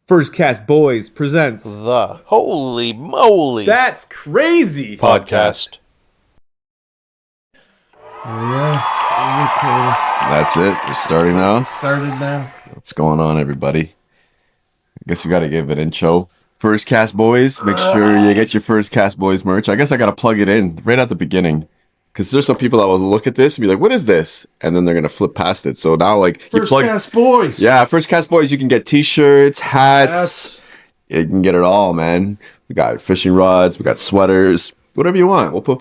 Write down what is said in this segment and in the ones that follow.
First Cast Boys presents The Holy Moly That's Crazy podcast. Yeah, we're recording. That's it. We're starting now. Started now. What's going on, everybody? I guess we got to give an intro. First Cast Boys. Make sure you get your First Cast Boys merch. I guess I got to plug it in right at the beginning. Because there's some people that will look at this and be like, what is this? And then they're going to flip past it. So now, like, First Cast Boys. Yeah, First Cast Boys, you can get t-shirts, hats. You can get it all, man. We got fishing rods. We got sweaters. Whatever you want. We'll put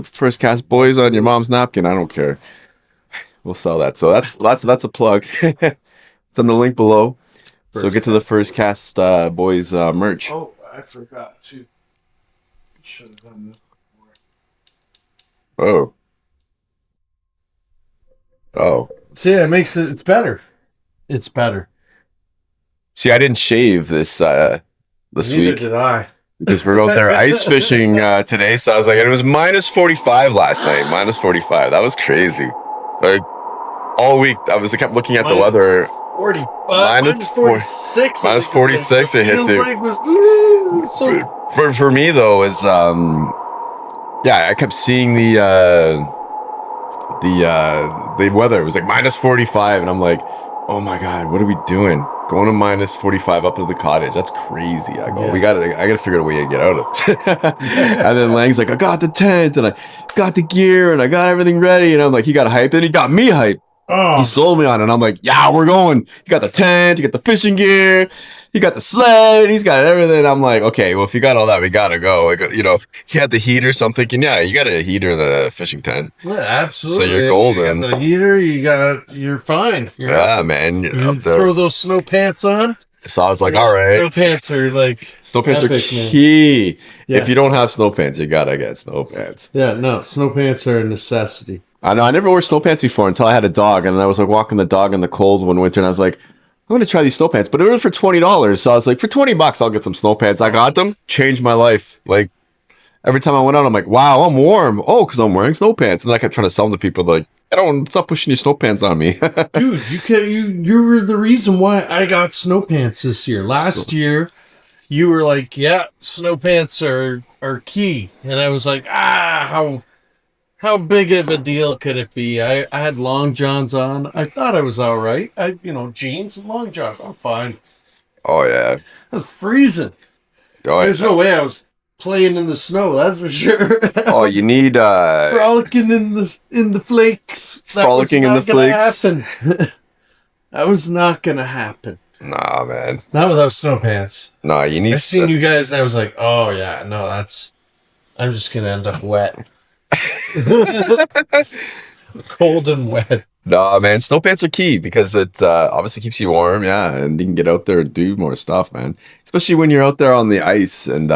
First Cast Boys on your mom's napkin. I don't care. We'll sell that. So that's a plug. It's on the link below. So get to the First Cast Boys merch. Oh, I forgot to. Should have done this before. Oh. See, it makes it. It's better. It's better. See, I didn't shave this Neither week did I. because we're out there ice fishing today. So I was like, and it was minus 45 last night. Minus 45. That was crazy. Like all week, I kept looking at the weather. 40. Minus 46. Minus 46. It hit the. So for me though is I kept seeing the weather. It was like minus 45, and I'm like, oh my god, what are we doing? Going to minus 45 up to the cottage. That's crazy. I go, I gotta figure out a way to get out of it. And then Lang's like, I got the tent and I got the gear and I got everything ready. And I'm like, he got hyped and he got me hyped. oh, He sold me on it. And I'm like, yeah, we're going. You got the tent, you got the fishing gear, you got the sled, he's got everything. I'm like, okay, well, if you got all that, we gotta go. Like, he had the heater, so I'm thinking, yeah, you got a heater in the fishing tent. yeah, absolutely. So you're golden. You got the heater. You're fine. Yeah, man. You Up there. throw those snow pants on. So I was like, all right. Snow pants are like Snow pants are epic, man. key. Yeah. If you don't have snow pants, you gotta get snow pants. Yeah, no, snow pants are a necessity. I know, I never wore snow pants before until I had a dog, and I was like walking the dog in the cold one winter, and I was like, I'm gonna try these snow pants, but it was for $20. So I was like, for $20, I'll get some snow pants. I got them, changed my life. Like every time I went out, I'm like, wow, I'm warm. Oh, because I'm wearing snow pants. And then I kept trying to sell them to people, like, I don't stop pushing your snow pants on me. Dude, you were the reason why I got snow pants this year. Last year, you were like, yeah, snow pants are key. And I was like, how big of a deal could it be? I had long johns on. I thought I was all right. Jeans and long johns. I'm fine. Oh yeah. I was freezing. Oh, There's no way I was playing in the snow, that's for sure. Oh, you need Frolicking in the flakes. Frolicking in the flakes. That was not gonna happen. Nah, man. Not without snow pants. Nah, you need. I seen you guys, and I was like, oh yeah, no, I'm just gonna end up wet. Cold and wet. Nah, man, snow pants are key because it obviously keeps you warm, yeah, and you can get out there and do more stuff, man. Especially when you're out there on the ice and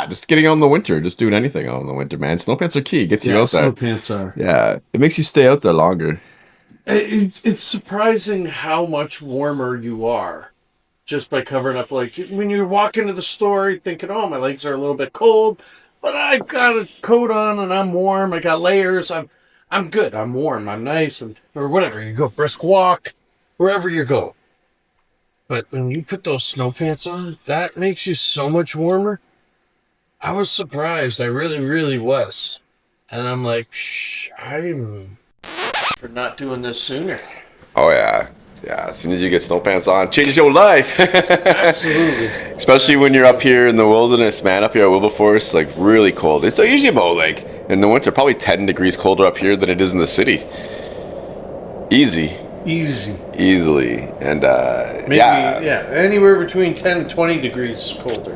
just getting out in the winter, just doing anything out in the winter, man. Snow pants are key. Gets you out there. Snow pants are. Yeah, it makes you stay out there longer. It's surprising how much warmer you are just by covering up. Like when you're walking to the store, you're thinking, oh, my legs are a little bit cold, but I got a coat on and I'm warm. I got layers. I'm good. I'm warm. I'm nice. Or whatever. You go brisk walk, wherever you go. But when you put those snow pants on, that makes you so much warmer. I was surprised. I really, really was. And I'm like, I'm for not doing this sooner. Oh yeah, yeah. As soon as you get snow pants on, changes your life. Absolutely. Especially when you're up here in the wilderness, man. Up here at Wilberforce, like really cold. It's usually about like in the winter, probably 10 degrees colder up here than it is in the city. Easily, and Maybe, anywhere between 10 and 20 degrees colder.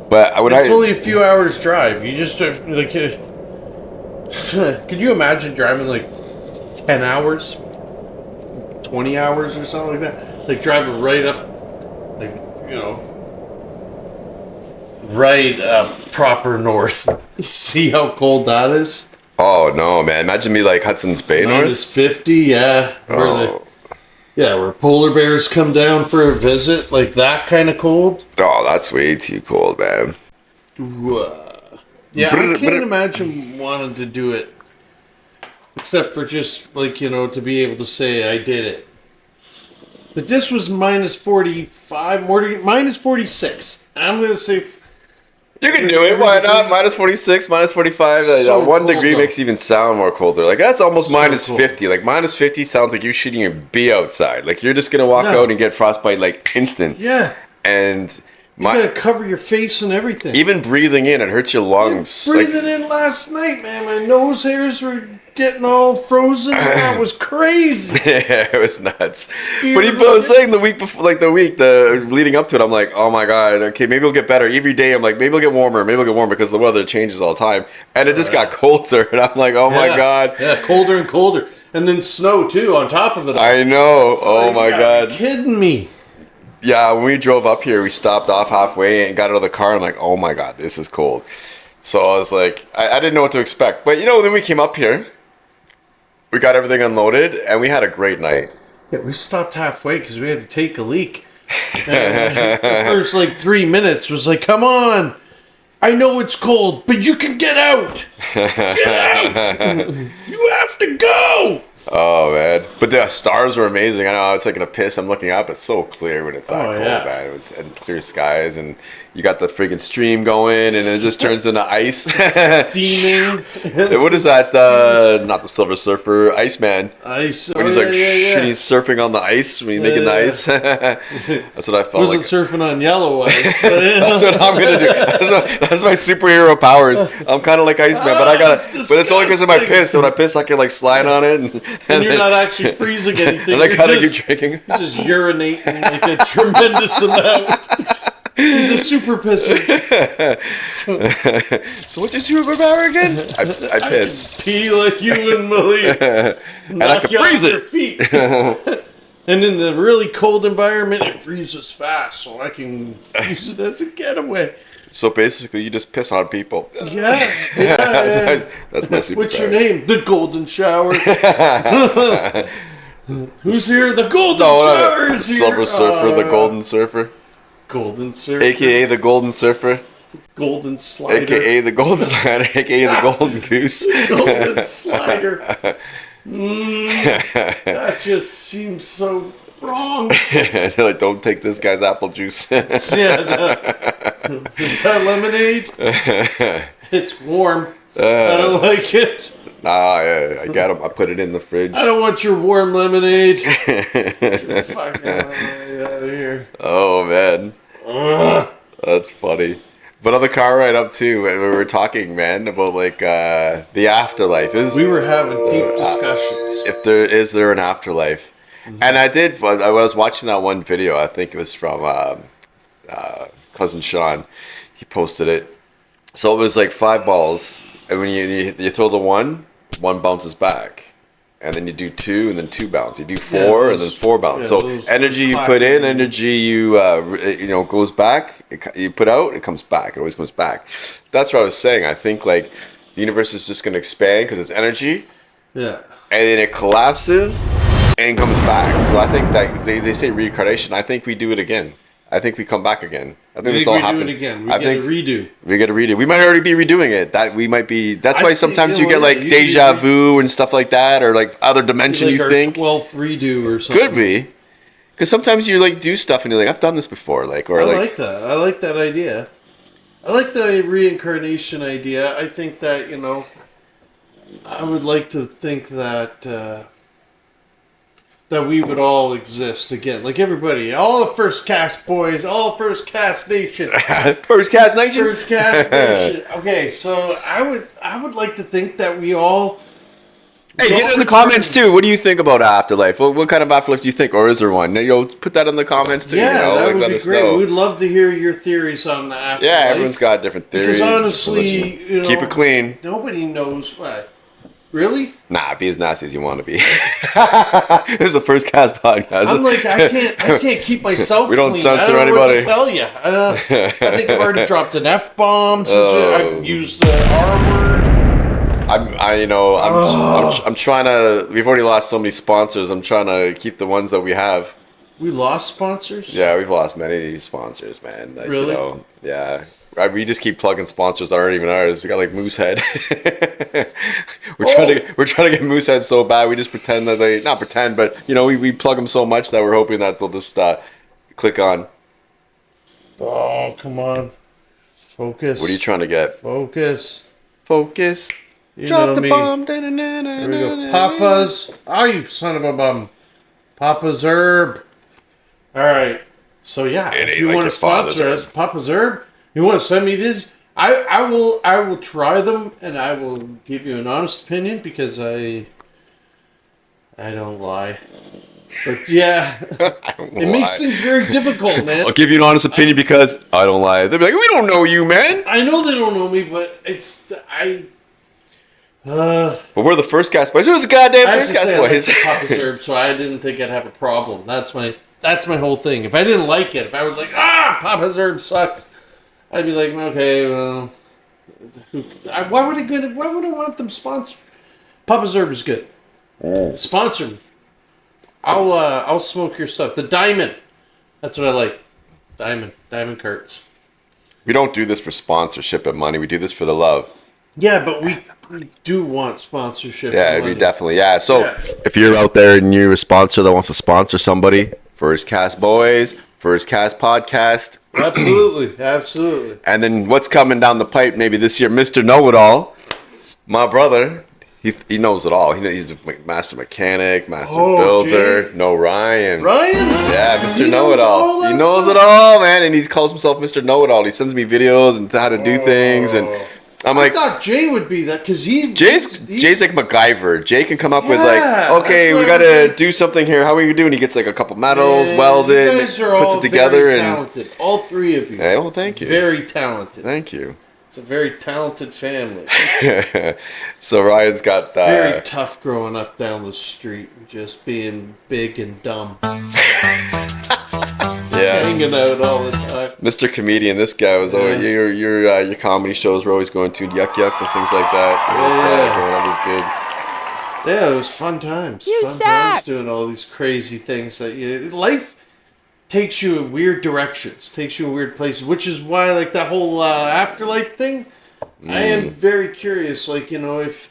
But it's only a few hours drive. You just have, like, could you imagine driving like 10 hours, 20 hours or something like that? Like driving right up, like, right up proper north. See how cold that is? Oh no, man! Imagine me like Hudson's Bay north. Minus 50, yeah. Where polar bears come down for a visit, like that kind of cold. Oh, that's way too cold, man. Yeah, I can't imagine wanting to do it, except for just like to be able to say I did it. But this was minus 45, minus 46. I'm going to say... You can do it. Why not? Minus 46, minus 45. So 1 cold, degree though. makes it even sound more colder. Like, that's almost So minus cold. 50. Like, minus 50 sounds like you shouldn't even be outside. Like, you're just going to walk No. out and get frostbite, like, instant. Yeah. And You got to cover your face and everything. even breathing in, it hurts your lungs. Like, Breathing in last night, man. My nose hairs were getting all frozen. That was crazy. yeah, it was nuts. You But I was saying the week before, like the leading up to it, I'm like, oh my god, okay, maybe it'll get better. Every day, I'm like, maybe it'll get warmer, because the weather changes all the time, and it just got colder, and I'm like, oh my god, Yeah, colder and colder. And then snow, too, on top of it all. I know, oh my You gotta god, be kidding me. yeah. When we drove up here, we stopped off halfway and got out of the car. I'm like, oh my god, this is cold. So I was like, I didn't know what to expect, but then we came up here. We got everything unloaded, and we had a great night. Yeah, we stopped halfway because we had to take a leak. And the first, 3 minutes was like, come on. I know it's cold, but you can get out. Get out. You have to go. Oh man, but the stars were amazing. I know I was taking a piss. I'm looking up. It's so clear when it's that cold, yeah. man. It was and clear skies, and you got the freaking stream going, and it just turns into ice. Steaming. What is that? Not the Silver Surfer, Iceman. Ice. When he's he's surfing on the ice when he's making the ice. That's what I felt Wasn't like. surfing on yellow ice. But That's what I'm gonna do. That's my superhero powers. I'm kind of like Iceman, but I gotta. It's But it's only because of my disgusting. piss. So when I piss, I can slide on it, and you're not actually freezing anything. and I You're gotta just, keep drinking. he's just urinating like a tremendous amount. He's a super pisser. So what's your superpower again? I piss. Pee like you and Malik. And I can you off freeze your it. feet. And in the really cold environment, it freezes fast, so I can use it as a getaway. So basically, you just piss on people. Yeah. That's my superpower. What's your name? The Golden Shower. Who's here? The Golden Shower is here. Silver Surfer, the Golden Surfer, Golden Surfer. aka the Golden Surfer, Golden Slider. aka the Golden Slider, aka the Golden Goose. Golden Slider. That just seems so wrong. They're like, don't take this guy's apple juice. Yeah, no. Is that lemonade? It's warm. I don't like it. Yeah, I got him. I put it in the fridge. I don't want your warm lemonade. Get your fucking lemonade out of here. Oh man, Ugh. that's funny. But on the car ride up too, we were talking, man, about the afterlife. We were having deep discussions. If there an afterlife, and I was watching that one video. I think it was from cousin Sean. He posted it. So it was like 5 balls, and when you throw the one bounces back, and then you do 2, and then 2 bounce. You do 4, and then 4 bounce. yeah, So those energy you put in, energy you goes back. You put out, it comes back. It always comes back. That's what I was saying. I think like the universe is just going to expand because it's energy, Yeah. and then it collapses and comes back. So I think that they say reincarnation. I think we do it again. I think we come back again. I think this all we do happened. it again. We I get think a redo. we get a redo. We might already be redoing it. That's I why think, sometimes you you know, get like yeah, you deja could vu and stuff like that, or like other dimension. Like You our think 12th redo or something. could be, because sometimes you like do stuff and you're like, I've done this before, like or I like like that. I like that idea. I like the reincarnation idea. I think that, I would like to think that that we would all exist again. Like everybody, all the First Cast boys, all First Cast Nation. First Cast Nation. First Cast Nation. Okay, so I would like to think that we all Hey, get it in the comments too. What do you think about afterlife? What kind of afterlife do you think, or is there one? Put that in the comments too. Yeah, that would let be us great. know. We'd love to hear your theories on the afterlife. Yeah, everyone's got different theories. Because honestly, keep it clean. Nobody knows what. Really? Nah, be as nasty as you want to be. This is the First Cast podcast. I'm like, I can't keep myself We don't clean. censor I don't know anybody. what to tell you. I think I've already dropped an F-bomb. I've used the R word. I'm trying to. We've already lost so many sponsors. I'm trying to keep the ones that we have. We lost sponsors? Yeah, we've lost many sponsors, man. Like, Really? You know, yeah. We just keep plugging sponsors that aren't even ours. We got like Moosehead. We're trying to get Moosehead so bad. We just pretend that they not pretend, but you know, we plug them so much that we're hoping that they'll just click on. Oh, come on. Focus. What are you trying to get? Focus. Focus. You Drop know the me. bomb. Here we go. Papa's. Oh, you son of a bum. Papa's Herb. All right. So yeah, It if ain't you like want your to sponsor father's us, herb. Papa's Herb, you want to send me this? I will try them and I will give you an honest opinion because I don't lie. But yeah, it makes things very difficult, man. I'll give you an honest opinion because I don't lie. They'll be like, we don't know you, man. I know they don't know me, but it's But we're the first cast boys. Who's the goddamn I have first to cast say I like boys? the Papa's Herb, so I didn't think I'd have a problem. That's my whole thing. If I didn't like it, if I was like, Papa's Herb sucks, I'd be like, okay, well, why would I want them sponsored? Papa's Herb is good. Sponsor me. I'll smoke your stuff. The diamond. That's what I like. Diamond carts. We don't do this for sponsorship and money. We do this for the love. Yeah, but we do want sponsorship. Yeah, and we money. definitely. Yeah. So Yeah. if you're out there and you're a sponsor that wants to sponsor somebody, First Cast Boys, First Cast Podcast, Absolutely. and then what's coming down the pipe maybe this year, Mr. Know-It-All, my brother. He knows it all. He's a master mechanic, master builder. Jay. No, Ryan. Ryan? Yeah, Mr. He knows all Know-It-All. that He knows stuff? it all, man, and he calls himself Mr. Know-It-All. He sends me videos and how to do things, and I'm I like, thought Jay would be that because Jay's like MacGyver. Jay can come up with like, Yeah, okay, that's we what gotta I'm saying. do something here. How are you doing? He gets like a couple metals Man, welded, You guys are puts all it together, very and talented. All three of you. hey, well, thank you, Very talented. thank you. It's a very talented family. So Ryan's got Very tough growing up down the street, just being big and dumb, yeah. hanging out all the time. Mr. Comedian, this guy was always your comedy shows were always going to Yuck Yucks and things like that. Growing up was good. Yeah, it was fun times. Times doing all these crazy things. Life takes you in weird directions, takes you in weird places, which is why, like, that whole afterlife thing, I am very curious, like, you know, if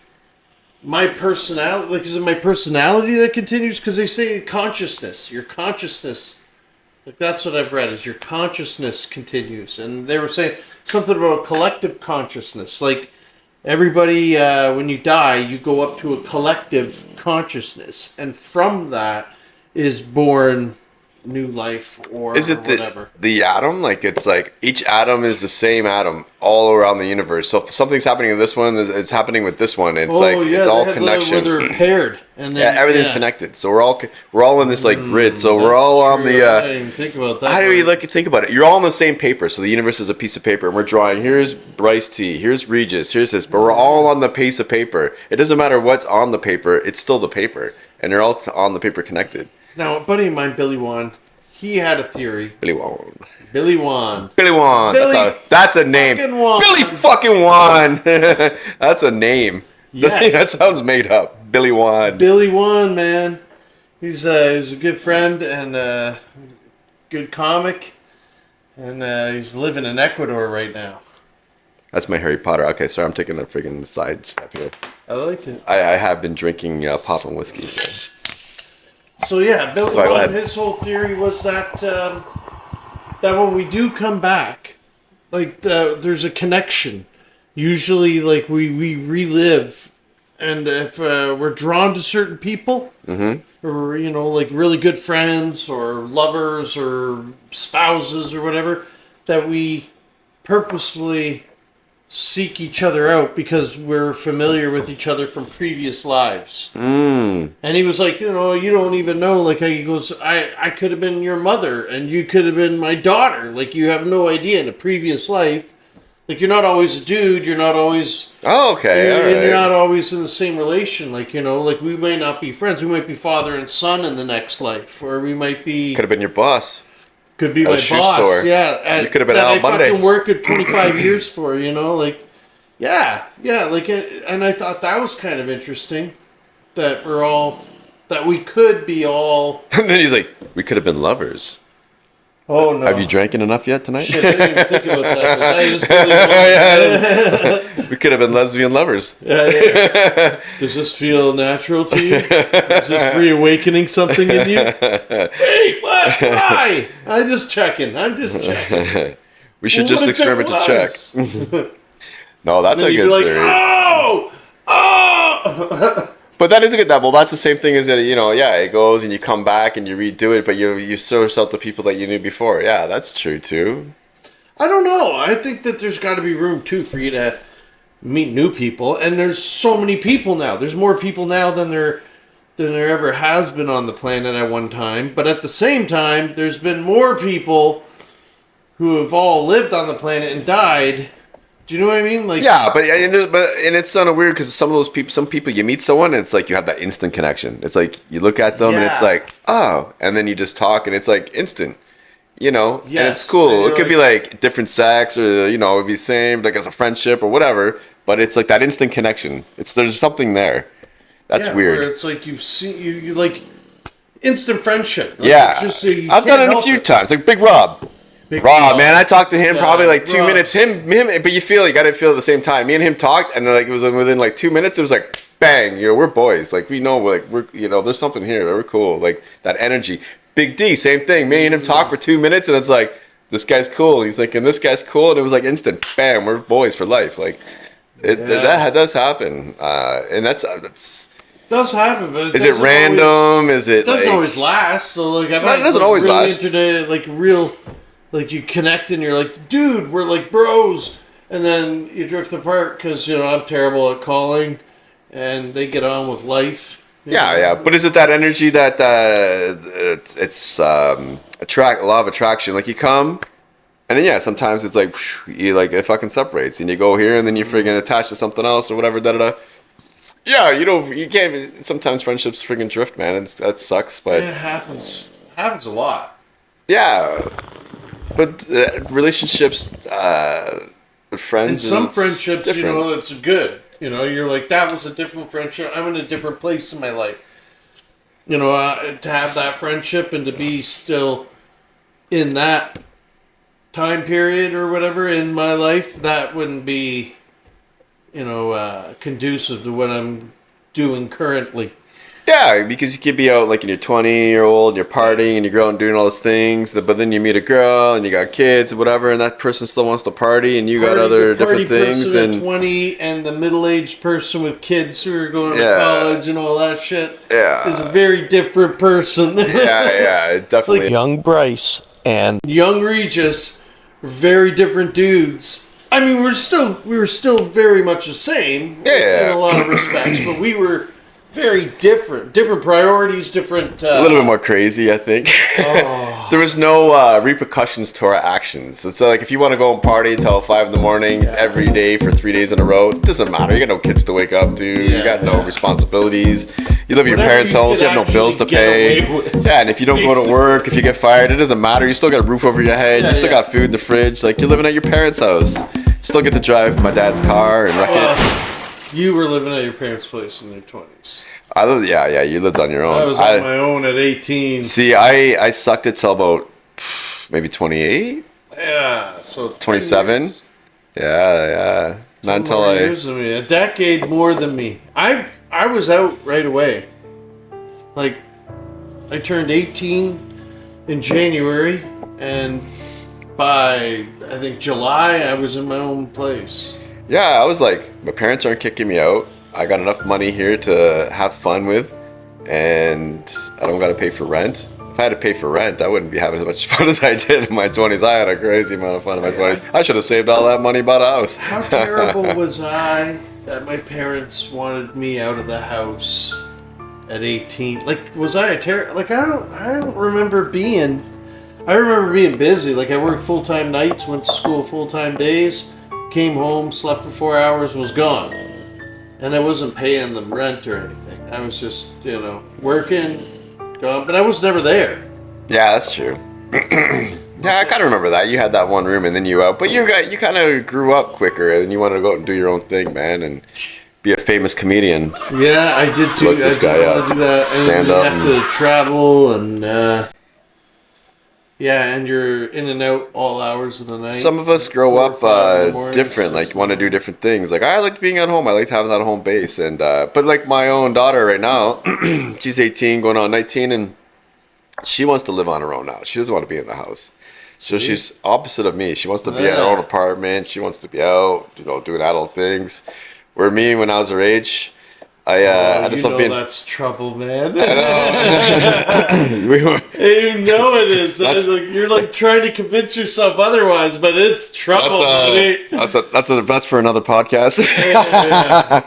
my personality, like, is it my personality that continues? Because they say consciousness, your consciousness, like, that's what I've read, is your consciousness continues. And they were saying something about collective consciousness, like, everybody, when you die, you go up to a collective consciousness, and from that is born new life or Is it whatever. the atom? Like it's like each atom is the same atom all around the universe. So if something's happening with this one, it's happening with this one. It's it's all they have connection. where they're paired, and then, Yeah, everything's connected. So we're all in this like grid. So we're all on the. I didn't even think about that. How do you think about it? You're all on the same paper. So the universe is a piece of paper, and we're drawing. Here's BryceT. Here's Regis. Here's this. But we're all on the piece of paper. It doesn't matter what's on the paper. It's still the paper, and they're all on the paper connected. Now, a buddy of mine, Billy Wan, he had a theory. Billy Wan. Billy Wan. Billy Wan. That's a name. fucking Wan. Billy fucking Wan. That's a name. Yes. That sounds made up. Billy Wan. Billy Wan, man. He's a good friend and a good comic, and he's living in Ecuador right now. That's my Harry Potter. Okay, sorry, I'm taking a friggin' side step here. I like it. I have been drinking poppin' whiskey. So. So yeah, Billy Sorry, go Wan, ahead. his whole theory was that that when we do come back, like there's a connection. Usually, like we relive, and if we're drawn to certain people, or you know, like really good friends or lovers or spouses or whatever, that we purposefully seek each other out because we're familiar with each other from previous lives. And he was like, you know, you don't even know. Like, he goes, I could have been your mother and you could have been my daughter. Like, you have no idea in a previous life. Like, you're not always a dude. You're not always... Oh, okay, all right. You're not always in the same relation. Like, you know, like, we may not be friends. We might be father and son in the next life. Or we might be... Could have been your boss. Could be At a my shoe boss, store. yeah. You could have been that out I Monday. fucking worked at 25 years for, you know, like, yeah, like, and I thought that was kind of interesting, that we're all that we could be all. And then he's like, we could have been lovers. Oh no! Have you drank enough yet tonight? Shit, I didn't even think about that. But I just really We could have been lesbian lovers. yeah. Does this feel natural to you? Is this reawakening something in you? Wait, what? Why? I'm just checking. We should Well, just what if experiment it to check. was? No, that's Then a you'd good be like, theory. oh. But that is a good double. That's the same thing as that, it goes and you come back and you redo it, but you source out the people that you knew before. Yeah, that's true too. I don't know. I think that there's got to be room too for you to meet new people, and there's so many people now. There's more people now than there ever has been on the planet at one time. But at the same time, there's been more people who have all lived on the planet and died. Do you know what I mean? Like, Yeah, but it's kind of weird because some people you meet someone and it's like you have that instant connection. It's like you look at them and it's Yeah. like, oh, and then you just talk and it's like instant. And Yes, it's cool. and It you're could be like different sex or it'd be same like as a friendship or whatever, but it's like that instant connection. There's something there. That's yeah, weird. where it's like you've seen you like instant friendship. Like, Yeah, it's just, you I've done can't it a help few it. times. Like Big Rob. Big Rob, man, I talked to him Yeah, probably like 2 Rob's- minutes. Him, but you got to feel at the same time. Me and him talked, and like it was within like 2 minutes. It was like bang, we're boys. Like we know, like we're there's something here. We're cool. Like that energy. Big D, same thing. Me and him talk for 2 minutes, and it's like this guy's cool. He's like, and this guy's cool, and it was like instant. Bam, we're boys for life. Like that does happen, and that's. It does happen, but it Is it doesn't random? always- Is it? It doesn't like, always last. So like I've No, had it doesn't like, always real last. internet, like real, like you connect and you're like, dude, we're like bros, and then you drift apart because I'm terrible at calling, and they get on with life. Yeah. But is it that energy that it's attract a lot of attraction? Like you come, and then sometimes it's like it fucking separates, and you go here, and then you friggin' attach to something else or whatever. Da da da. Yeah, you can't. Sometimes friendships friggin' drift, man. That sucks, but It happens. Happens a lot. yeah. But relationships, with friends, In some it's friendships, different. it's good. You're like, that was a different friendship. I'm in a different place in my life. To have that friendship and to be still in that time period or whatever in my life, that wouldn't be, conducive to what I'm doing currently. Yeah, because you could be out like in your 20-year-old, you're partying and you're going and doing all those things, but then you meet a girl and you got kids or whatever, and that person still wants to party and you got other The party different things. person And at 20 and the middle-aged person with kids who are going to Yeah. college and all that shit Yeah. is a very different person. yeah, it definitely. Young Bryce and Young Regis, very different dudes. I mean, we were still very much the same Yeah. in a lot of respects, but we were very different priorities, different. A little bit more crazy, I think. Oh. There was no repercussions to our actions. So, like, if you want to go and party until 5 in the morning every day for 3 days in a row, it doesn't matter. You got no kids to wake up to. You got no responsibilities. You live at your Whatever parents' you house. You could have no bills to actually get pay. away with, Yeah, and if you don't go to basically. work, if you get fired, it doesn't matter. You still got a roof over your head. Yeah, you still yeah. got food in the fridge. Like, you're living at your parents' house. Still get to drive my dad's car and wreck it. You were living at your parents' place in your 20s. Yeah, you lived on your own. I was on my own at 18. See, I sucked it till about maybe 28, Yeah, so 27. 10 years. Yeah. Not until More I. years than me, a decade more than me. I was out right away. Like, I turned 18 in January, and by I think July, I was in my own place. Yeah, I was like, my parents aren't kicking me out. I got enough money here to have fun with, and I don't got to pay for rent. If I had to pay for rent, I wouldn't be having as much fun as I did in my 20s. I had a crazy amount of fun in my 20s. I should have saved all that money, bought a house. How terrible was I that my parents wanted me out of the house at 18? Like, was I like I don't remember being. I remember being busy. Like, I worked full-time nights, went to school full-time days, came home, slept for 4 hours, was gone. And I wasn't paying them rent or anything. I was just, working, gone, but I was never there. Yeah, that's true. Yeah, I kind of remember that. You had that one room and then you out. But you kind of grew up quicker and you wanted to go out and do your own thing, man. And be a famous comedian. Yeah, I did too. Look this I guy did up. want to do that. And Stand you up have to travel and yeah, and you're in and out all hours of the night. Some of us grow 4 or up 5 in the morning, different, 6 like in the want to do morning. different things. Like I like being at home. I like having that home base, and but like my own daughter right now, she's 18, going on 19, and she wants to live on her own now. She doesn't want to be in the house. So Sweet. she's opposite of me. She wants to be in her Yeah. own apartment. She wants to be out, doing adult things. Where me, when I was her age, I just love being. That's trouble, man. We were. You know it is. That's- You're like trying to convince yourself otherwise, but it's trouble, buddy. That's for another podcast. Yeah.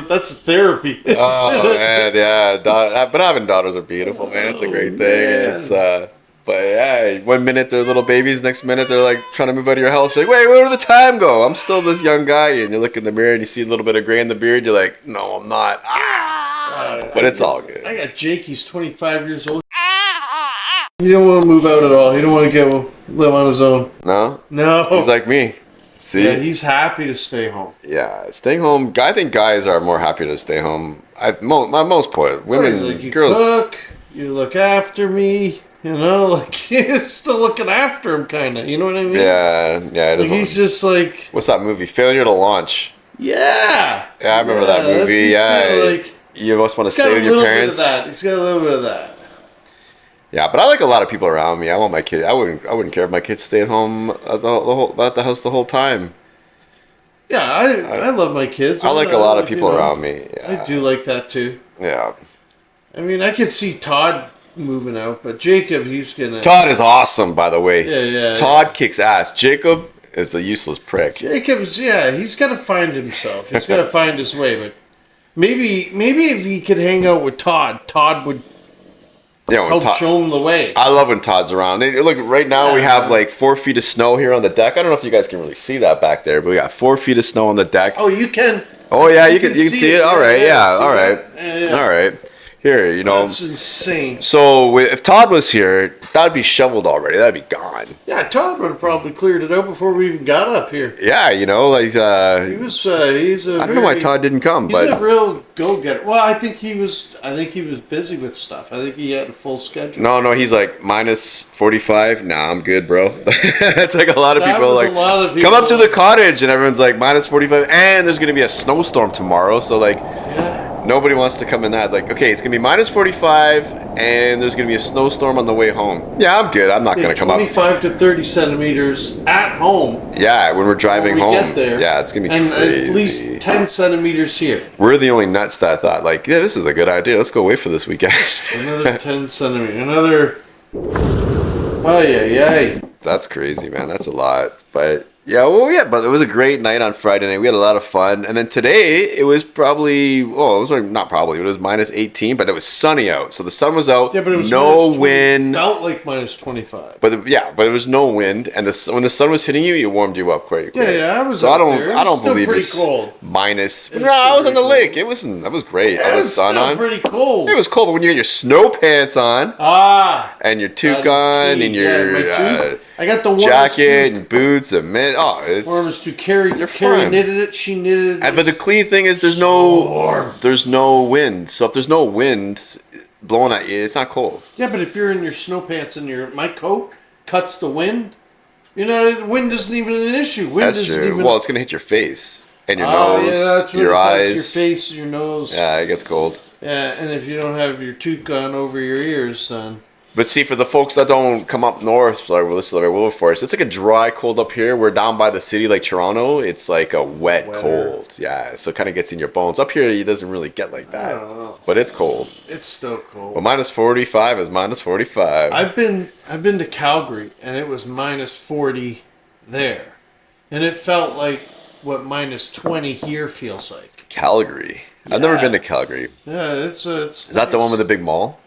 That's therapy. Oh man, yeah. But having daughters are beautiful, man. It's a great thing. And it's but yeah, 1 minute they're little babies, next minute they're like trying to move out of your house. You're like, wait, where did the time go? I'm still this young guy, and you look in the mirror and you see a little bit of gray in the beard. You're like, no, I'm not. But it's all good. I got Jake. He's 25 years old. He don't want to move out at all. He don't want to live on his own. No, No. he's like me. See, Yeah, he's happy to stay home. yeah, staying home. I think guys are more happy to stay home. My most point, women, He's like, you girls. cook, you look after me. Like he's still looking after him, kind of. You know what I mean? Yeah, it Like is. he's just like, What's that movie? Failure to Launch. yeah. Yeah, I remember that movie. He's Yeah, kinda like, you must want to he's got stay a with your little bit of parents. that. He's got a little bit of that. Yeah, but I like a lot of people around me. I want my kid. I wouldn't care if my kids stayed home at the house the whole time. Yeah, I love my kids. I like a lot of people around me. I Yeah. do like that too. Yeah. I mean, I could see Todd moving out, but Jacob, he's gonna. Todd is awesome, by the way. Yeah. Todd kicks ass. Jacob is a useless prick. Jacob's, he's got to find himself. He's got to find his way. But maybe if he could hang out with Todd, Todd would Yeah, when help Todd, show him the way. I love when Todd's around. Look, right now we Yeah. have like 4 feet of snow here on the deck. I don't know if you guys can really see that back there, but we got 4 feet of snow on the deck. Oh, you can. Oh yeah, you can see it. All right, yeah, see all right, that? Yeah. all right. Here, That's insane. So if Todd was here, that'd be shoveled already. That'd be gone. Yeah, Todd would have probably cleared it out before we even got up here. Yeah, like He's a. I don't know why Todd didn't come, He's a but real go-getter. Well, I think he was busy with stuff. I think he had a full schedule. no, he's like minus 45. Nah, I'm good, bro. It's like a lot of That people was like a lot of people. come up to the cottage, and everyone's like minus 45, and there's gonna be a snowstorm tomorrow, so like. Yeah. Nobody wants to come in that. Like, okay, it's going to be minus 45, and there's going to be a snowstorm on the way home. Yeah, I'm good. I'm not going to come up. 25 to 30 centimeters at home. Yeah, when we're driving when we home. get there. Yeah, it's going to be and crazy. at least 10 centimeters here. We're the only nuts that thought, like, yeah, this is a good idea. Let's go away for this weekend. Another 10 centimeters. Another. Oh, yeah. That's crazy, man. That's a lot. But but it was a great night on Friday night. We had a lot of fun. And then today, it was probably, it was like, not probably, it was minus 18, but it was sunny out. So the sun was out, Yeah, but it was no minus 20. wind. Felt like minus 25. But there was no wind, and when the sun was hitting you, it warmed you up quite quick. Yeah, I was So out I don't, there. It I was don't still believe pretty it's cold. minus. It No, was I still was on the pretty lake. That was great. It I was was sun still on. pretty cold. It was cold, but when you get your snow pants on and your toque on and your my I got the warmest jacket toque. and boots and mitt, Warmest to Carrie. You're Carrie fine. knitted it. She knitted it. But the clean thing is there's no wind. So if there's no wind blowing at you, it's not cold. Yeah, but if you're in your snow pants and my coat cuts the wind, the wind isn't even an issue. Wind That's isn't true. even. Well, it's gonna hit your face and your Oh, nose, yeah, that's what your it does, eyes, your face, your nose. Yeah, it gets cold. Yeah, and if you don't have your toque on over your ears, then. But see, for the folks that don't come up north, like Wilberforce, it's like a dry cold up here. We're down by the city, like Toronto. It's like a wet cold. Yeah, so it kind of gets in your bones. Up here, it doesn't really get like that. I don't know. But it's cold. It's still cold. But minus 45 is minus 45. I've been to Calgary and it was minus 40 there, and it felt like what minus 20 here feels like. Calgary. I've never been to Calgary. Yeah, it's. Is that the one with the big mall?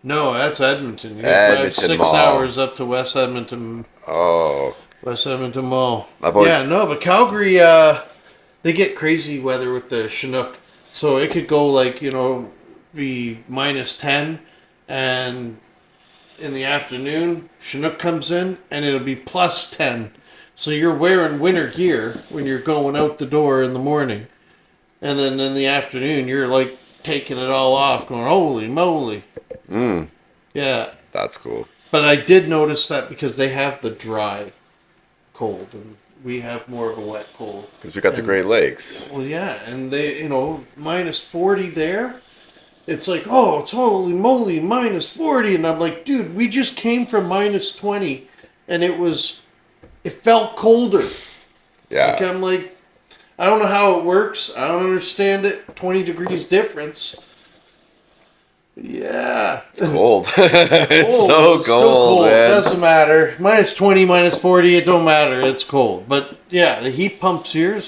No, that's Edmonton. You Edmonton drive 6 Mall. hours up to West Edmonton. Oh. West Edmonton Mall. I've always- Yeah, no, but Calgary, they get crazy weather with the Chinook. So it could go like, be minus 10, and in the afternoon, Chinook comes in, and it'll be plus 10. So you're wearing winter gear when you're going out the door in the morning. And then in the afternoon, you're like taking it all off, going, holy moly. Yeah. That's cool. But I did notice that because they have the dry cold and we have more of a wet cold. Because we got the Great Lakes. Well, yeah. And they, minus 40 there. It's like, oh, it's holy moly, minus 40. And I'm like, dude, we just came from minus 20 and it felt colder. Yeah. Like, I'm like, I don't know how it works. I don't understand it. 20 degrees difference. Yeah. It's cold. It's so It's still cold, It man. doesn't matter. Minus 20, minus 40, it don't matter. It's cold. But yeah, the heat pumps here,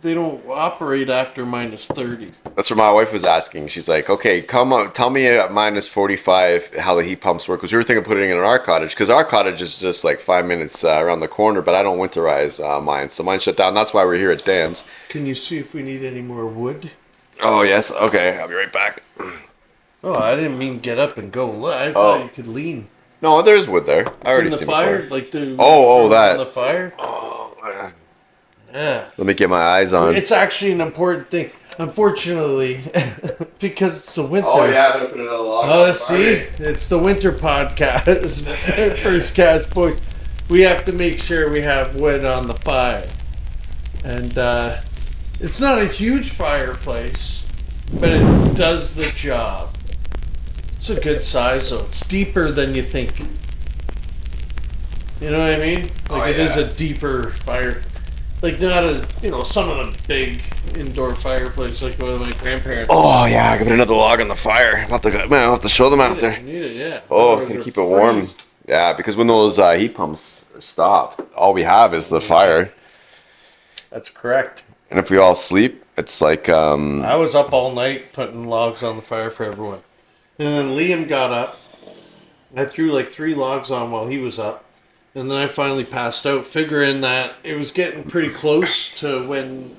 they don't operate after minus 30. That's what my wife was asking. She's like, okay, come on, tell me at minus 45 how the heat pumps work. Because we were thinking of putting it in our cottage. Because our cottage is just like 5 minutes around the corner, but I don't winterize mine. So mine shut down. That's why we're here at Dan's. Can you see if we need any more wood? Oh, yes. Okay, I'll be right back. Oh, I didn't mean get up and go. I thought you could lean. No, there's wood there. I already in the seen fire? before. Like the that. on the fire? Oh, Yeah. let me get my eyes on. It's actually an important thing. Unfortunately, because it's the winter. Oh, yeah, I'm going to put another log Oh, on. see? It's the winter podcast. First cast boys. We have to make sure we have wood on the fire. And it's not a huge fireplace, but it does the job. It's a good size, though. It's deeper than you think. You know what I mean? Like, it is a deeper fire. Like, not as, some of the big indoor fireplaces, like one of my grandparents. Oh, yeah, I can put another log on the fire. I'll have to show them after. You need it, yeah. Oh, Otherwise can they're keep it warm. freeze. Yeah, because when those heat pumps stop, all we have is the fire. That's correct. And if we all sleep, it's like I was up all night putting logs on the fire for everyone. And then Liam got up. I threw like 3 logs on while he was up. And then I finally passed out, figuring that it was getting pretty close to when,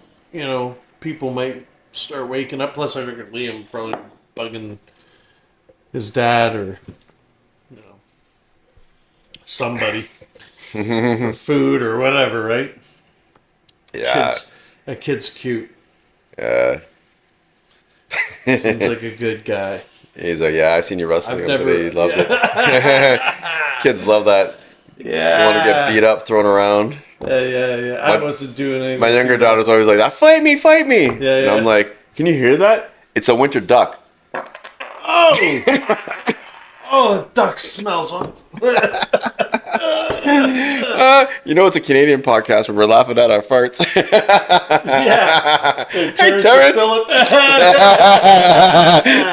people might start waking up. Plus, I figured Liam probably bugging his dad or, somebody for food or whatever, right? yeah, That kid's cute. yeah. Seems like a good guy. He's like, yeah, I seen you wrestling I've him today. He never- loved it. Kids love that. Yeah. You want to get beat up, thrown around. Yeah. I wasn't doing anything. My younger daughter's always like, fight me. And yeah. I'm like, can you hear that? It's a winter duck. Oh! Oh, the duck smells. It's a Canadian podcast where we're laughing at our farts. Yeah. Hey, Terrence Terrence. and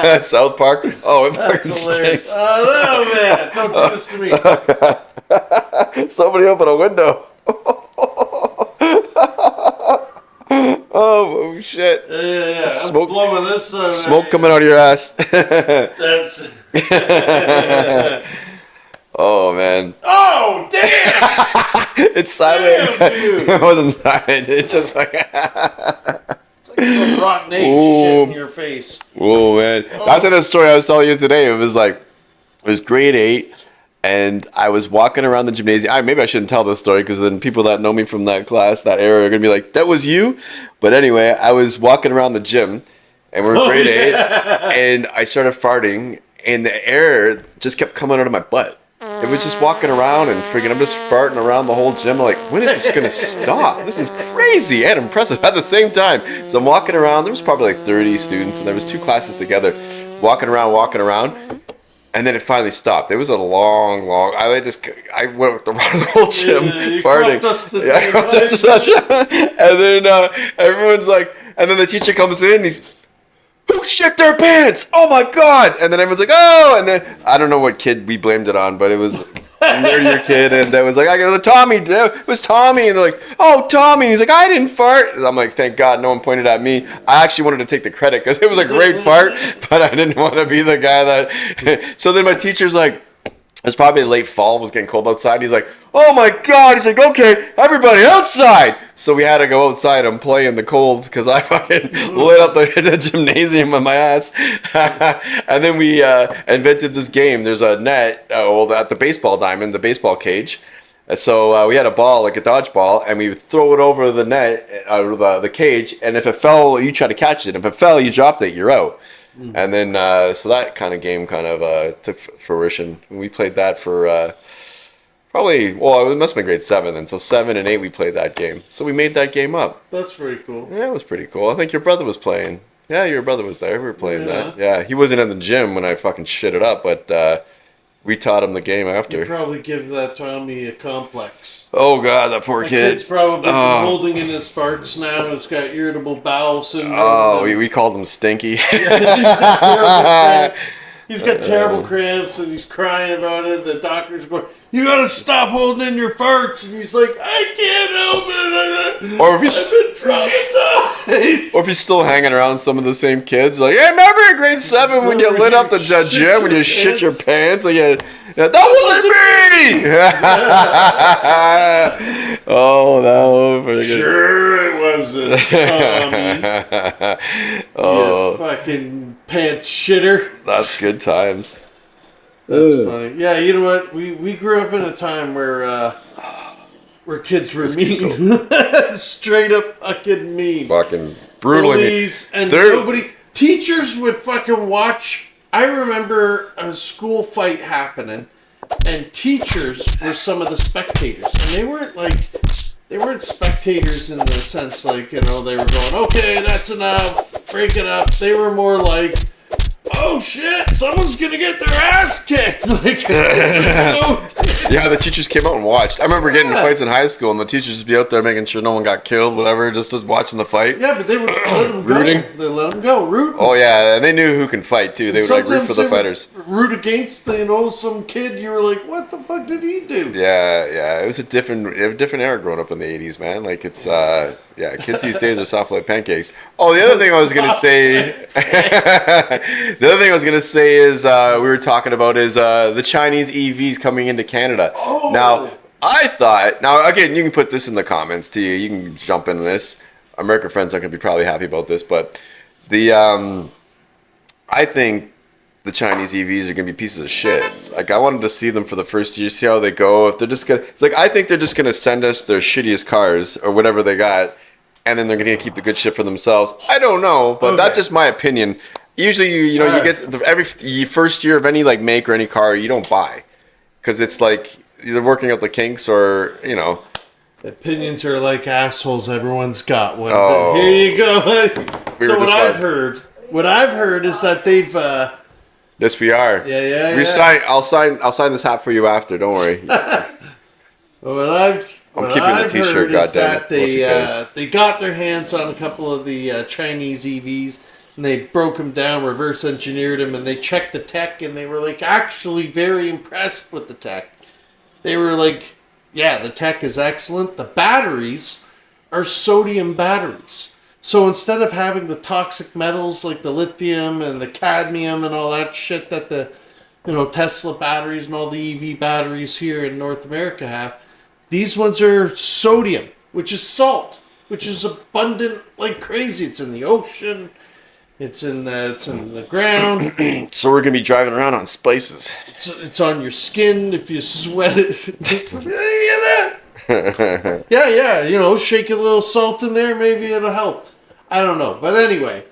Philip. South Park. Oh, it That's fucking hilarious. stinks. Oh, no, man. Don't do this to me. Somebody open a window. Oh shit! Yeah. I'm Smoke- blowing this. Smoke coming out of your ass. That's. Oh man! Oh, damn! It's silent. Damn, dude. It wasn't silent. It's just like. It's like a rotten egg shit in your face. Whoa, man! That's another story I was telling you today. It was grade 8. And I was walking around the gymnasium. Maybe I shouldn't tell this story because then people that know me from that class, that era, are going to be like, that was you? But anyway, I was walking around the gym, and we're in grade 8, and I started farting, and the air just kept coming out of my butt. It was just walking around and freaking, I'm just farting around the whole gym. I'm like, when is this going to stop? This is crazy and impressive at the same time. So I'm walking around. There was probably like 30 students, and there was 2 classes together, walking around. And then it finally stopped. It was a long. I went around the whole gym you farting. crop dusted the Yeah, crop dusted. And then everyone's like, and then the teacher comes in. And he's, who shit their pants? Oh my god! And then everyone's like, oh! And then I don't know what kid we blamed it on, but it was near your kid, and that was like, I go, Tommy. It was Tommy, and they're like, oh, Tommy. He's like, I didn't fart. And I'm like, thank God, no one pointed at me. I actually wanted to take the credit because it was a great fart, but I didn't want to be the guy that. So then my teacher's like, it's probably late fall, it was getting cold outside. He's like, oh my God. He's like, okay, everybody outside. So we had to go outside and play in the cold because I fucking lit up the gymnasium with my ass. And then we invented this game. There's a net at the baseball diamond, the baseball cage. And so we had a ball, like a dodgeball, and we would throw it over the net, the cage, and if it fell, you try to catch it. If it fell, you dropped it, you're out. And then, so that kind of game kind of took fruition. We played that for probably, well, it must have been grade 7 then. So 7 and 8, we played that game. So we made that game up. That's pretty cool. Yeah, it was pretty cool. I think your brother was playing. Yeah, your brother was there. We were playing Yeah. that. Yeah, he wasn't in the gym when I fucking shit it up, but we taught him the game You after. probably give that Tommy a complex. Oh, God, that poor That kid. kid's probably been Oh. holding in his farts now. He's got irritable bowel syndrome. Oh, we called him Stinky. He's got terrible cramps. He's got terrible cramps and he's crying about it. The doctor's going, "You gotta stop holding in your farts." And he's like, "I can't help it. Or if he's- I've been traumatized." Or if he's still hanging around some of the same kids, like, hey, remember in grade 7 when you lit up the gym when you shit your pants? Like, yeah, that wasn't me! Oh, that was pretty good. Sure it wasn't, Tommy. You Oh, fucking pants shitter. that's good times. That's funny. Yeah, you know what? We grew up in a time where kids were mean. Straight up fucking mean. Fucking brutally mean. Bullies and They're- teachers would fucking watch. I remember a school fight happening and teachers were some of the spectators. And they weren't spectators in the sense like, you know, they were going, "Okay, that's enough, break it up." They were more like, "Oh shit, someone's gonna get their ass kicked." Like, Yeah, the teachers came out and watched. I remember getting in Yeah. fights in high school, and the teachers would be out there making sure no one got killed, whatever, just watching the fight. yeah, but they would let them go. Rooting? They let them go, rooting. Oh yeah, and they knew who can fight too. They would like root for the they would fighters. root against, you know, some kid. You were like, "What the fuck did he do?" Yeah, it was a different era growing up in the 80s, man. Like it's yeah, kids these days are soft like pancakes. Oh, the other thing I was gonna say, the other thing I was gonna say is we were talking about is the Chinese EVs coming into Canada. Oh. Now I thought, now again, you can put this in the comments too. You can jump into this. American friends are gonna be probably happy about this, but the I think the Chinese EVs are gonna be pieces of shit. Like I wanted to see them for the first year, see how they go. If they're just gonna, it's like I think they're just gonna send us their shittiest cars or whatever they got, and then they're gonna keep the good shit for themselves. I don't know, but that's just my opinion. Usually, you know, you get every first year of any like make or any car, you don't buy because it's like either working out the kinks or you know. Opinions are like assholes. Everyone's got one. Oh. But here you go. We So were what just I've heard is that they've. Yes, we are. Yeah. I'll sign this hat for you after. Don't worry. What keeping the I've t-shirt, heard is goddammit. that they got their hands on a couple of the Chinese EVs and they broke them down, reverse engineered them, and they checked the tech and they were like actually very impressed with the tech. They were like, yeah, the tech is excellent. The batteries are sodium batteries. So instead of having the toxic metals like the lithium and the cadmium and all that shit that the Tesla batteries and all the EV batteries here in North America have, these ones are sodium, which is salt, which is abundant like crazy. It's in the ocean. It's in the ground. So we're gonna be driving around on spices. It's on your skin if you sweat it. Yeah. Shake a little salt in there, maybe it'll help. I don't know, but anyway,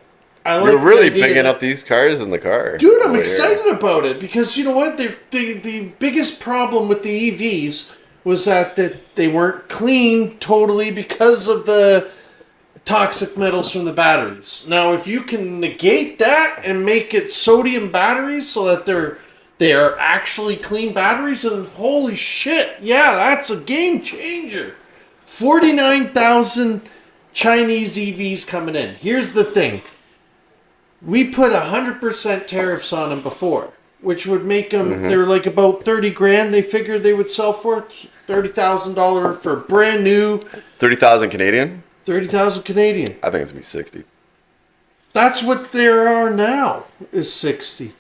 I like. You're really the idea picking that- up these cars in the car, Dude, I'm over excited here. about it because you know what? The biggest problem with the EVs was that they weren't clean totally because of the toxic metals from the batteries. Now, if you can negate that and make it sodium batteries so that they are actually clean batteries, then holy shit, yeah, that's a game changer. 49,000 Chinese EVs coming in. Here's the thing. We put 100% tariffs on them before, which would make them, they're like about 30 grand they figured they would sell for, $30,000 for brand new, 30,000 Canadian. 30,000 Canadian. I think it's gonna be 60. That's what there are now, is 60.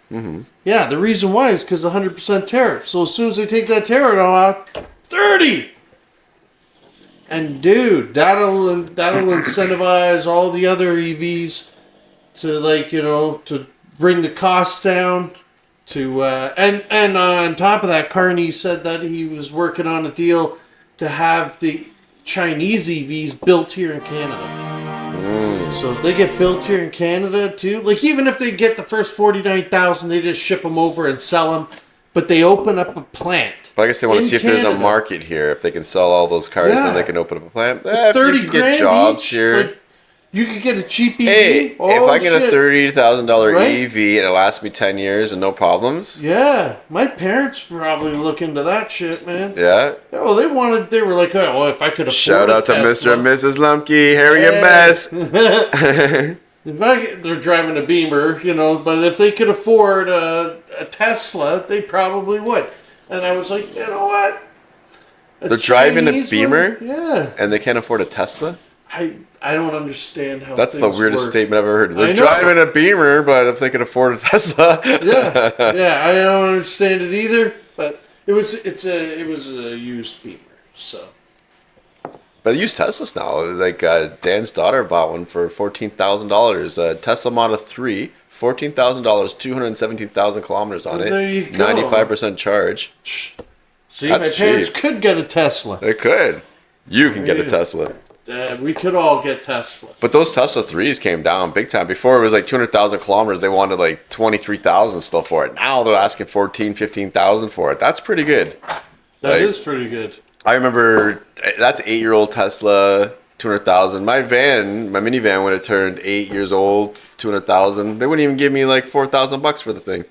Yeah, the reason why is because 100% tariff. So as soon as they take that tariff out, 30! And dude, that'll incentivize all the other EVs to bring the costs down. And on top of that, Carney said that he was working on a deal to have the Chinese EVs built here in Canada. So if they get built here in Canada too, like even if they get the first 49,000, they just ship them over and sell them. But they open up a plant. But I guess they want to in see if there's a Canada. market here. If they can sell all those cars, Yeah. then they can open up a plant. If 30 you can grand get jobs each. here. Like, you could get a cheap EV. Hey, if I get shit. a $30,000 Right? EV and it lasts me 10 years and no problems, Yeah, my parents probably look into that shit, man. yeah. Yeah, well, they were like, oh, well, if I could afford Shout a out to Tesla. Mr. and Mrs. Lumpke, Harriet Bess. They're driving a Beamer, but if they could afford a Tesla, they probably would. And I was like, you know what? They're driving a Chinese Beamer? one? Yeah. And they can't afford a Tesla? I don't understand how That's the things weirdest work. statement I've ever heard. They're I know. driving a Beamer, but if they can afford a Tesla. Yeah, I don't understand it either. But it was a used Beamer, so. But they use Teslas now. Like Dan's daughter bought one for $14,000. Tesla Model 3, $14,000, 217,000 kilometers on Well, it. there you go. 95% charge. See, That's my parents cheap. could get a Tesla. They could. You can get a Yeah. Tesla. We could all get Tesla. But those Tesla 3s came down big time. Before it was like 200,000 kilometers. They wanted like 23,000 still for it. Now they're asking 14, 15,000 for it. That's pretty good. That Like, is pretty good. I remember that's 8-year-old Tesla, 200,000. My minivan, when it turned 8 years old, 200,000. They wouldn't even give me like $4,000 for the thing.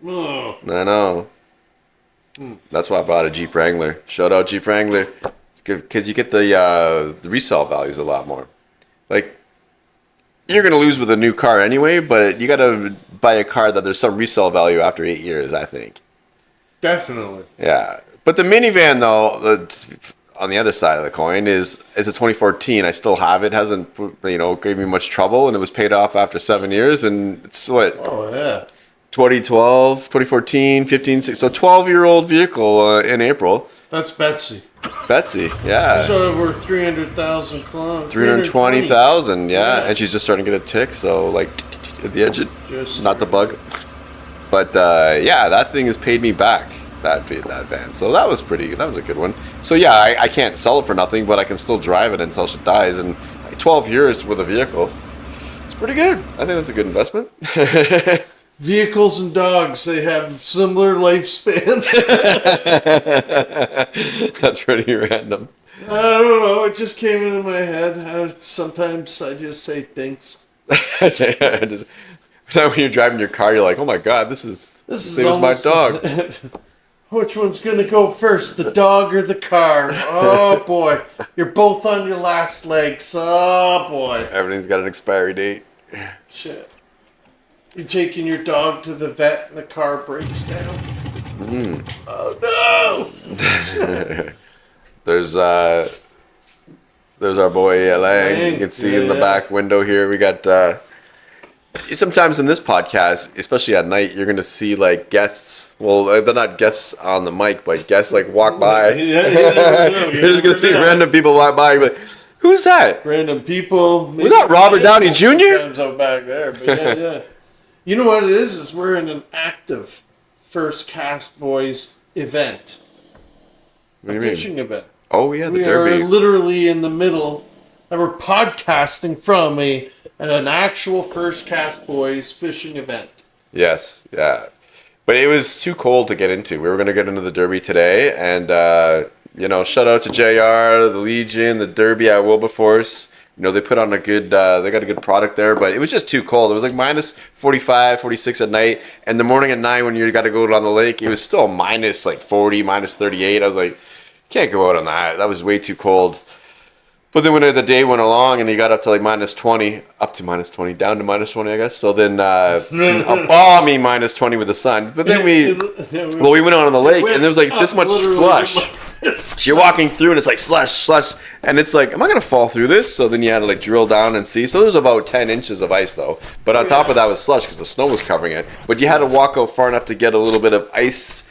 Oh, I know. That's why I bought a Jeep Wrangler. Shout out Jeep Wrangler, because you get the resale values a lot more. Like, you're gonna lose with a new car anyway, but you gotta buy a car that there's some resale value after 8 years, I think. definitely. Yeah, but the minivan though, on the other side of the coin it's a 2014. I still have it. Hasn't gave me much trouble, and it was paid off after 7 years. And it's what Oh yeah. 2012, 2014, 15, 16, so 12-year-old vehicle in April. That's Betsy. Betsy, yeah, So we're 300,000 kilometers. 320,000, yeah, Yeah. and she's just starting to get a tick. So like at the edge, Just not the bug. But yeah, that thing has paid me back. That van. So that was a good one. So yeah, I can't sell it for nothing, but I can still drive it until she dies. And 12 years with a vehicle, it's pretty good. I think that's a good investment. vehicles and dogs, they have similar lifespans. That's pretty random. I don't know. It just came into my head. Sometimes I just say things. Now when you're driving your car, you're like, oh my god, this is same as my dog. Which one's gonna go first, the dog or the car? Oh boy, you're both on your last legs. Oh boy, Everything's got an expiry date. shit. You're taking your dog to the vet and the car breaks down. Oh no! There's our boy Lang. You can see in the Yeah. back window here. We got sometimes in this podcast, especially at night, you're gonna see like guests. Well, they're not guests on the mic, but guests like walk by. Yeah, you never know. You're just gonna see know. random people walk by. And be like, who's that? Random people. Was that Robert Downey Jr.? Sometimes out back there, but yeah. You know what it is we're in an active First Cast Boys event. What do A you mean? fishing event. Oh yeah, the We Derby. are literally in the middle. And we're podcasting from an actual First Cast Boys fishing event. Yes, yeah. But it was too cold to get into. We were going to get into the Derby today, and, shout out to JR, the Legion, the Derby at Wilberforce. They put on they got a good product there, but it was just too cold. It was like minus 45, 46 at night, and the morning at 9 when you got to go down the lake, it was still minus like 40, minus 38. I was like, can't go out on that. That was way too cold. But then when the day went along and he got up to like minus 20, up to minus 20, down to minus 20, I guess. So then a balmy minus 20 with the sun. But then we went out on the lake and there was like this much slush. So you're walking through and it's like slush. And it's like, am I going to fall through this? So then you had to like drill down and see. So there was about 10 inches of ice though. But on top of that was slush because the snow was covering it. But you had to walk out far enough to get a little bit of ice.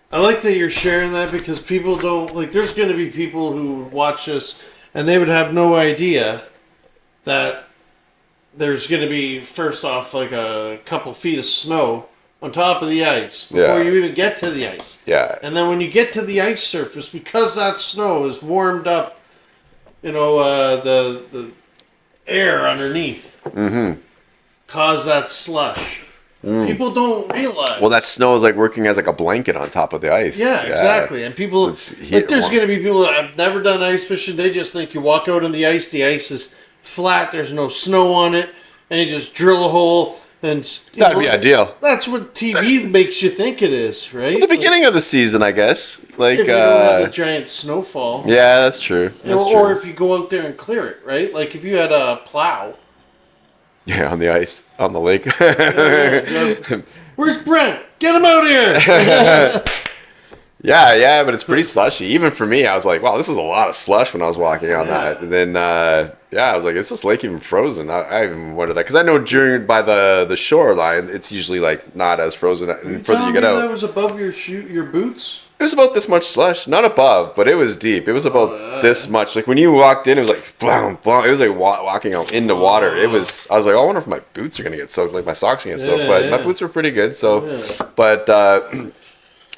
I like that you're sharing that because people don't, there's going to be people who watch this and they would have no idea that there's going to be, first off, like a couple feet of snow on top of the ice before you even get to the ice. Yeah. And then when you get to the ice surface, because that snow is warmed up, the air underneath cause that slush. People don't realize. Well, that snow is like working as like a blanket on top of the ice. Yeah, exactly. And people, there's going to be people that have never done ice fishing. They just think you walk out on the ice is flat, there's no snow on it, and you just drill a hole. And that'd be ideal. That's what TV makes you think it is, right? At the beginning of the season, I guess. Like, if you don't have a giant snowfall. Yeah, that's true. Or if you go out there and clear it, right? Like if you had a plow. Yeah, on the ice, on the lake. Where's Brent? Get him out here! Yeah, but it's pretty slushy. Even for me, I was like, wow, this is a lot of slush when I was walking on that. And then, I was like, is this lake even frozen? I even wondered that. Because I know by the shoreline, it's usually like not as frozen further you get out. That was above your boots? It was about this much slush. Not above, but it was deep. It was about this much. Like when you walked in, it was like, blam, blam. It was like walking out into water. I was like, I wonder if my boots are going to get soaked. Like my socks are going to get soaked. But my boots were pretty good. So, but...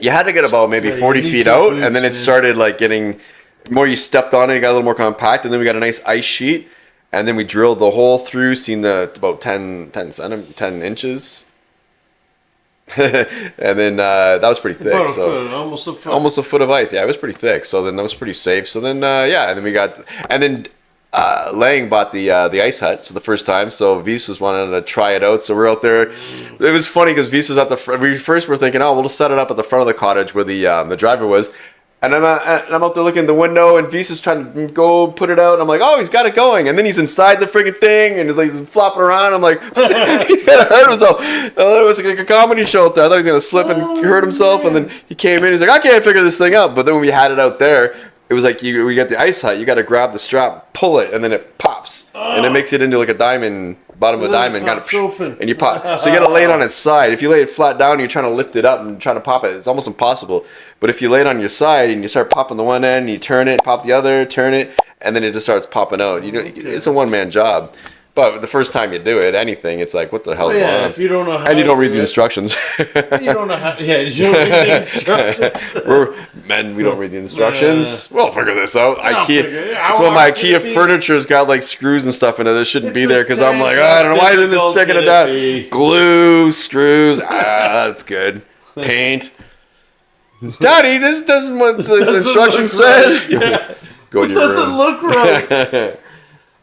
you had to get about maybe 40 feet out, and then it started like getting more. You stepped on it, it got a little more compact, and then we got a nice ice sheet, and then we drilled the hole through, seen about 10 inches, and then that was pretty thick. About a so foot, almost a foot of ice. Yeah, it was pretty thick. So then that was pretty safe. So then and then we got Lang bought the ice hut, so the first time. So Visas wanted to try it out, so we're out there. It was funny because Visas at the front. We first were thinking, oh, we'll just set it up at the front of the cottage where the driver was. And I'm out there looking at the window, and Visas trying to go put it out. And I'm like, oh, he's got it going. And then he's inside the freaking thing, and he's like flopping around. I'm like, he's gonna hurt himself. It was like a comedy show out there. I thought he was gonna slip and hurt himself. And then he came in. He's like, I can't figure this thing out. But then when we had it out there, it was like we got the ice hut. You got to grab the strap, pull it, and then it pops, and it makes it into like a diamond, bottom of a diamond, kind of open. And you pop. So you got to lay it on its side. If you lay it flat down, and you're trying to lift it up and trying to pop it. It's almost impossible. But if you lay it on your side and you start popping the one end, and you turn it, pop the other, turn it, and then it just starts popping out. It's a one-man job. But the first time you do it, anything, it's like, what the hell is going on? If you don't know how and you don't read the instructions. You don't know how. Yeah, you don't read the instructions. We don't read the instructions. We'll figure this out. So my IKEA furniture's got like screws and stuff in it. It shouldn't be there because I'm like, I don't know why isn't this sticking it down? Glue, screws. That's good. Paint. Daddy, this doesn't what the instructions said. Yeah. Go to your doesn't room. look right.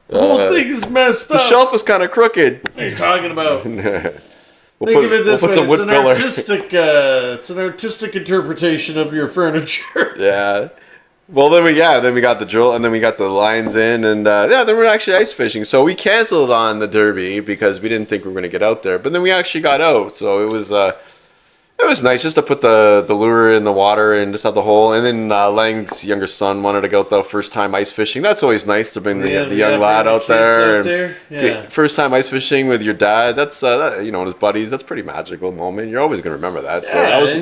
The whole thing is messed up. The shelf is kind of crooked. What are you talking about? Think of it this way: it's an artistic interpretation of your furniture. Yeah. Well, then we got the drill, and then we got the lines in, and then we're actually ice fishing. So we canceled on the derby because we didn't think we were going to get out there, but then we actually got out. So it was nice just to put the lure in the water and just have the hole. And then Lang's younger son wanted to go out the first time ice fishing. That's always nice to bring the young lad out there. Yeah. First time ice fishing with your dad. That's and his buddies. That's a pretty magical moment. You're always gonna remember that. So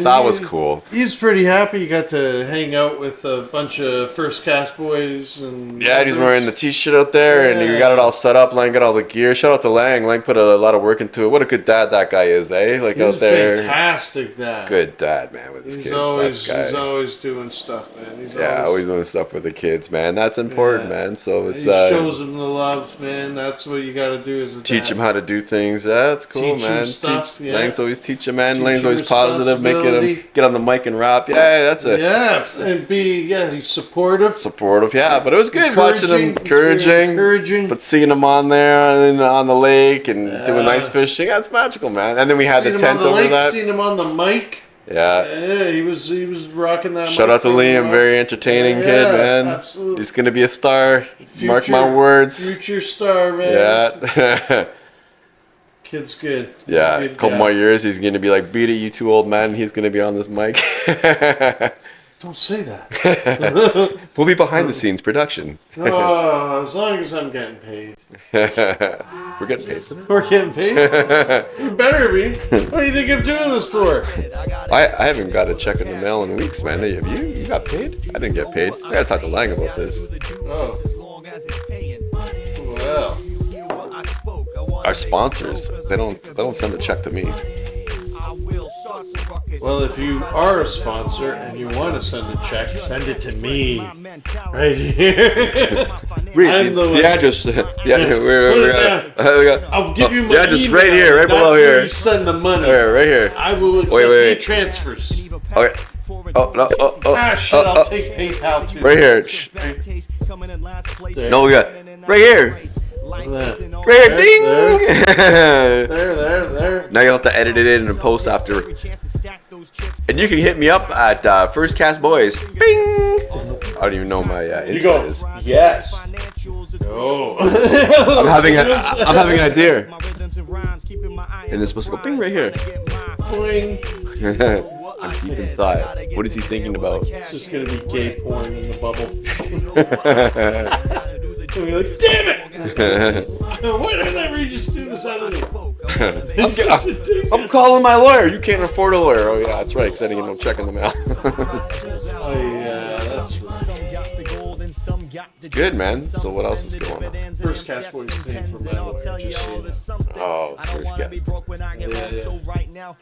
that was cool. He's pretty happy. You got to hang out with a bunch of first cast boys and he's wearing the t-shirt out there, and you got it all set up. Lang got all the gear. Shout out to Lang. Lang put a lot of work into it. What a good dad that guy is, eh? Like he's out there. Fantastic dad. Good dad, man, with his kids. He's always doing stuff, man. He's always doing stuff with the kids, man. That's important, man. So it's he shows them the love, man. That's what you got to do as a teach dad. him how to do things. Yeah, that's cool, teach man. Him stuff. Lane's always teach him, man. Lane's always positive, making him get on the mic and rap. Yeah, that's it. And he's supportive. Yeah, but it was good watching him, encouraging. But seeing him on there and on the lake and doing ice fishing, that's magical, man. And then we had the tent over that. Seen him on the mic. Yeah, he was rocking that. Shout out to Liam, very entertaining kid, man. Absolutely, he's gonna be a star. Mark my words. Future star, man. Yeah. Kid's good. He's a couple more years, he's gonna be like, beat it, you two old men. He's gonna be on this mic. Don't say that. We'll be behind the scenes production. As long as I'm getting paid. We're getting paid for this. We're getting paid? We better be. What do you think I'm doing this for? I haven't got a check in the mail in weeks, man. Have you? You got paid? I didn't get paid. I gotta talk to Lang about this. Oh. Well. Our sponsors, they don't send a check to me. Well, if you are a sponsor and you want to send a check, send it to me. Right here. Read I'm the the one. address. Yeah, Put it down. I'll give you my yeah, just email. right here, right That's below where here. you send the money. Right here. I will accept wait. e-transfers. Okay. Oh no. Ah, shit, I'll take PayPal too. Right here. There. No, we got right here. There. Right here. Ding. There. Now you'll have to edit it in and post after. And you can hit me up at First Cast Boys. Bing. I don't even know my You Insta go, is. yes. No. I'm having an idea. And it's supposed to go bing right here. Boing. I'm deep in thought. What is he thinking about? It's just gonna be gay porn in the bubble. And you're like, damn it! Why did that Regis do this out of me? He's such a dick. I'm calling my lawyer. You can't afford a lawyer. Oh yeah, that's right. Because I didn't get no check in the mail. Oh yeah, that's right. It's good, man. So what else is going on? First Cast Boys paying for my lawyer, just so you know. Oh, First Cast. Yeah.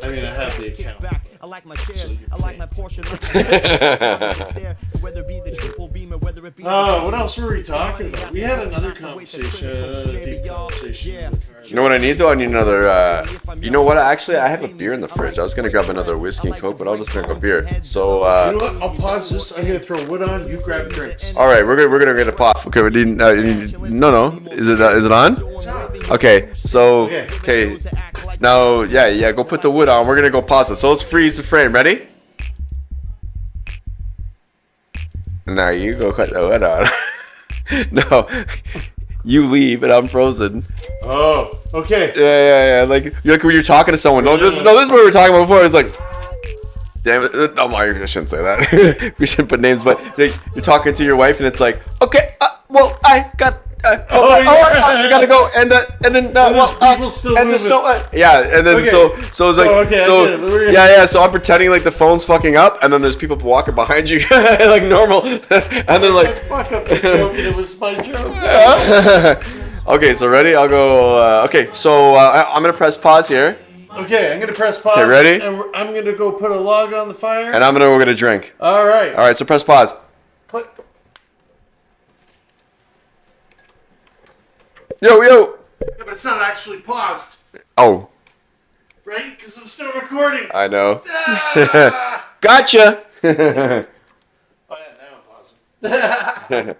I mean, I have the account. So you what else were we talking about? We had another conversation, another deep conversation. In the car. You know what I need though? I need another. You know what? Actually, I have a beer in the fridge. I was gonna grab another whiskey and coke, but I'll just drink a beer. So. You know what? I'll pause this. I'm gonna throw wood on. You grab drinks. All right, we're gonna get a pop. Okay, we need. No. Is it on? Okay. So. Okay. Now, yeah. Go put the wood on. We're gonna go pause it. So let's freeze the frame. Ready? Now you go cut the wood on. No, you leave and I'm frozen. Oh, okay. Yeah. Like when you're talking to someone. This is what we were talking about before. It's like, damn it. Oh my, I shouldn't say that. We shouldn't put names, but like, you're talking to your wife and it's like, okay, well, I got. I gotta go, and then people still and moving. And then Okay. so it's like I get it. yeah. So I'm pretending like the phone's fucking up, and then there's people walking behind you like normal, and then like fuck up the joke, and it was my joke. Okay, so ready? I'll go. Okay, so I'm gonna press pause here, Okay, I'm gonna press pause. Okay, ready? And I'm gonna go put a log on the fire. and we're gonna drink. All right. All right, so press pause. Click. Yo. Yeah, but it's not actually paused, Oh, right? Because I'm still recording. I know. Ah! Gotcha. Oh yeah, now I'm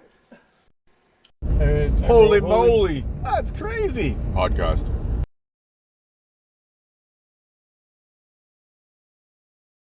pausing. Holy moly. That's crazy. Podcast.